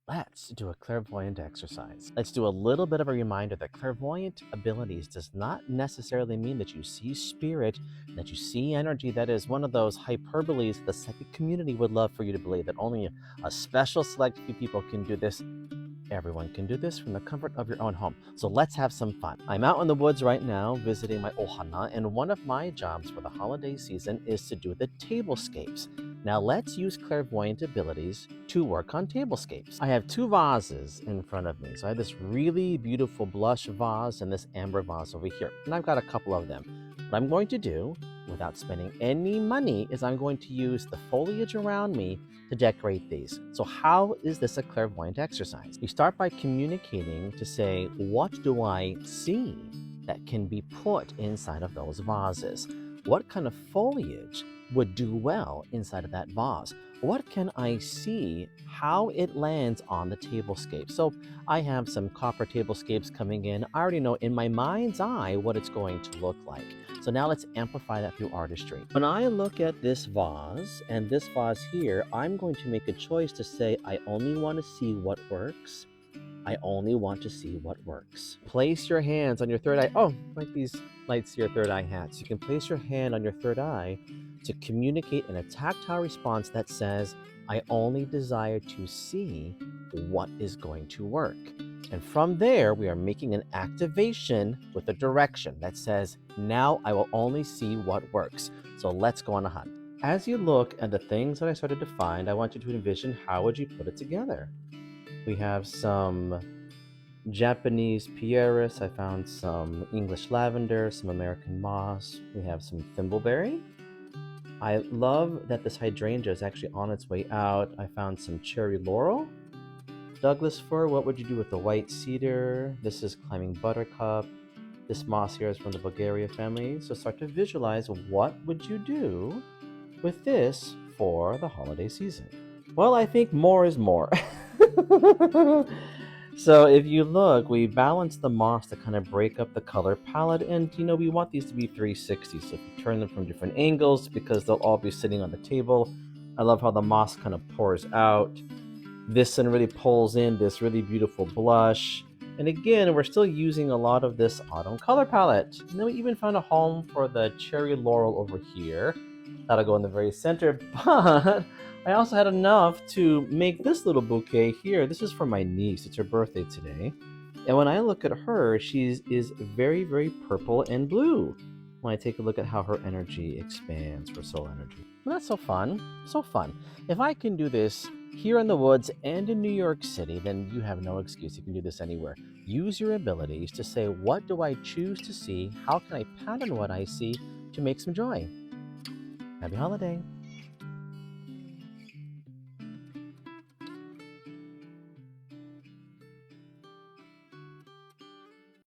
Let's do a clairvoyant exercise. Let's do a little bit of a reminder that clairvoyant abilities does not necessarily mean that you see spirit, that you see energy. That is one of those hyperboles the psychic community would love for you to believe that only a special select few people can do this. Everyone can do this from the comfort of your own home. So let's have some fun. I'm out in the woods right now visiting my ohana, and one of my jobs for the holiday season is to do the tablescapes. Now let's use clairvoyant abilities to work on tablescapes. I have two vases in front of me. So I have this really beautiful blush vase and this amber vase over here. And I've got a couple of them. What I'm going to do, without spending any money, is I'm going to use the foliage around me to decorate these. So how is this a clairvoyant exercise? You start by communicating to say, what do I see that can be put inside of those vases? What kind of foliage would do well inside of that vase? What can I see how it lands on the tablescape? So I have some copper tablescapes coming in. I already know in my mind's eye what it's going to look like. So now let's amplify that through artistry. When I look at this vase and this vase here, I'm going to make a choice to say, I only want to see what works. I only want to see what works. Place your hands on your third eye. Oh, like these lightseer third eye hats. You can place your hand on your third eye to communicate in a tactile response that says, I only desire to see what is going to work. And from there, we are making an activation with a direction that says, now I will only see what works. So let's go on a hunt. As you look at the things that I started to find, I want you to envision how would you put it together. We have some Japanese pieris. I found some English lavender, some American moss. We have some thimbleberry. I love that this hydrangea is actually on its way out. I found some cherry laurel. Douglas fir, what would you do with the white cedar? This is climbing buttercup. This moss here is from the Bulgaria family. So start to visualize what would you do with this for the holiday season. Well, I think more is more. So if you look, we balance the moss to kind of break up the color palette, and we want these to be 360. So if you turn them from different angles, because they'll all be sitting on the table. I love how the moss kind of pours out. This one really pulls in this really beautiful blush. And again, we're still using a lot of this autumn color palette. And then we even found a home for the cherry laurel over here. That'll go in the very center, but I also had enough to make this little bouquet here. This is for my niece. It's her birthday today. And when I look at her, she is very, very purple and blue. When I take a look at how her energy expands, her soul energy. Well, that's so fun. So fun. If I can do this here in the woods and in New York City, then you have no excuse. You can do this anywhere. Use your abilities to say, what do I choose to see? How can I pattern what I see to make some joy? Happy holiday.